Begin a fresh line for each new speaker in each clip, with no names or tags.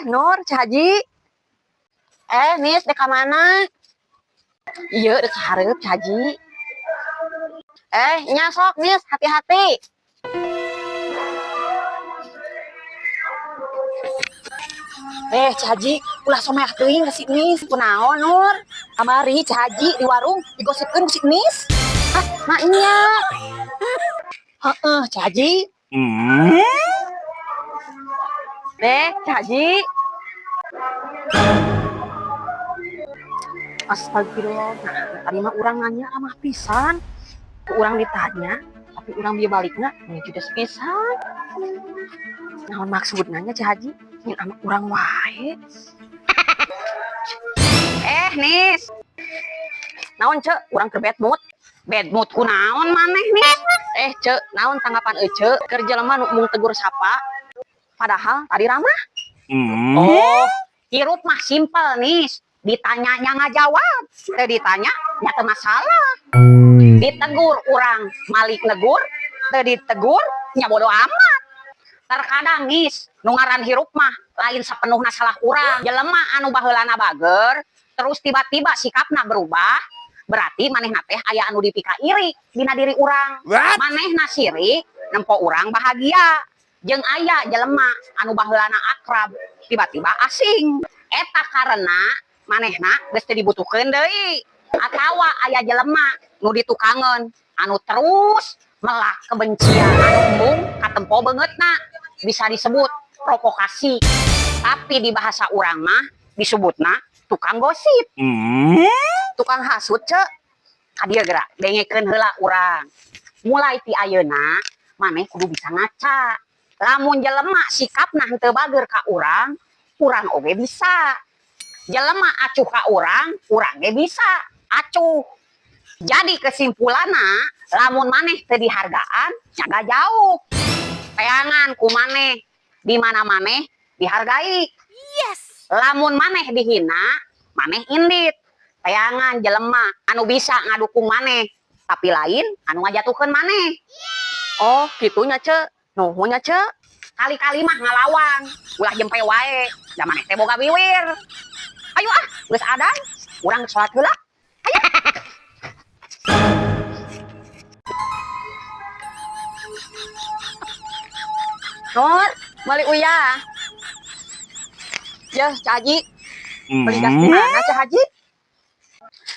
Nur, Cah Haji. Nis, dek mana? Iya, dek hareup, Cah Haji. Nyasok, Nis, hati-hati. Cah Haji, ulah someah teuing ka si Nis. Kunaon, Nur? Kamari, Cah Haji, di warung, digosipkeun ku si Nis. Mak nya. Heeh, Cah Haji. Cah Haji. Astagfirullah. Tadi mah urang nanya amah pisan. Urang ditanya, tapi urang dia balikna nya judes pisan. Naon maksudna nya Cah Haji? Nyen amak urang wae. Nis. Naon cek, urang ke bad mood. Bad mood ku naon maneh nih? Cek, naon tanggapan ece? Kerja lemah mung tegur sapa. Padahal tadi ramah. Oh, hirup mah simpel nih. Ditanyanya ngajawab, ditanya nyata masalah. Ditegur orang malik negur, ditegur nya bodo amat. Terkadang nis nungaran hirup mah lain sepenuhna salah urang. Jelema anu baheulana bager terus tiba-tiba sikapna berubah, berarti manehna teh aya anu dipika iri dina diri urang. Manehna sirik nempo urang bahagia, jeung aya jelema anu baheulana akrab tiba-tiba asing. Eta karena manehna geus teu dibutuhkeun deui, atawa aya jelema nu ditukangeun anu terus melah kebencian anu embung katempo beungeutna, bisa disebut provokasi. Tapi di bahasa urang mah disebutna tukang gosip. Tukang hasut cek. Kadieu geura dengekeun heula urang. Mulai ti ayeuna maneh kudu bisa ngaca. Lamun jelema sikapna henteu bager ka urang oge bisa. Jelema acuh ka urang ge bisa acuh. Jadi kesimpulanna, lamun maneh teu dihargaan, jaga jauh. Teangan ku maneh, di mana maneh dihargai. Yes. Lamun maneh dihina, maneh indit. Teangan jelema anu bisa ngadukung maneh, tapi lain anu ngajatuhkeun maneh. Oh, kitunya cek. Nuhun nya cek. Kali-kali mah ngalawan, ulah jempe wae. Da maneh teh boga biwir. Ayo geus adan, urang salat heula. Ayo. Nur, balik uyah. Ya, Cah Haji. Beli gas di mana, Cah Haji?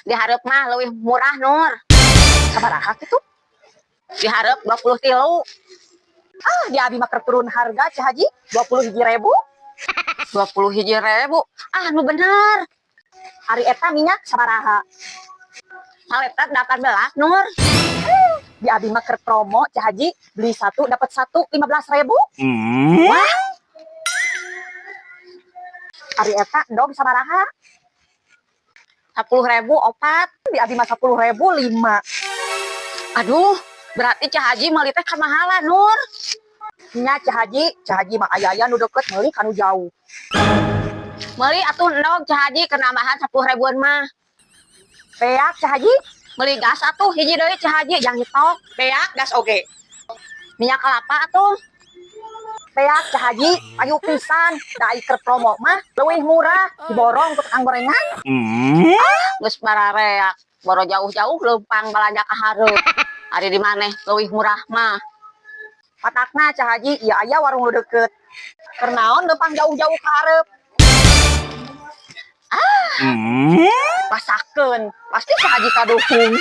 Dihareup mah leuwih murah, Nur. Sabaraha kitu? Dihareup 23. Di abi mah keur turun harga, Cah Haji. 21.000. 21.000. Nu bener. Hari eta minyak sabaraha? Saletat 18, Nur. Di abi mah keur promo, Cah Haji. Beli 1 dapat 1 15.000. Wah. Hari eta endog sabaraha? 10.000 opat. Di abi mah 10.000 5. Aduh, berarti Cah Haji meuli teh kamahalan, Nur. Nya Cah Haji mah aya-aya nu deket meuli kanu jauh. Meuli atuh endog Cah Haji keur nambahan 10.000-an mah. Peak Cah Haji, meuli gas atuh hiji deui Cah Haji jang hitok. Peak gas oge. Minyak kelapa atuh. Peak Cah Haji, payu pisan. Da keur promo mah leuwih murah, diborong ke tukang gorengan. Geus barareak, boro jauh-jauh leumpang balanja ka hareup. Ari di maneh leuwih murah mah. Patakna Cah Haji, ieu aya warung nu deukeut. Keur naon leumpang jauh-jauh ka hareup? Pasakeun, pasti Cah Haji kaduhung.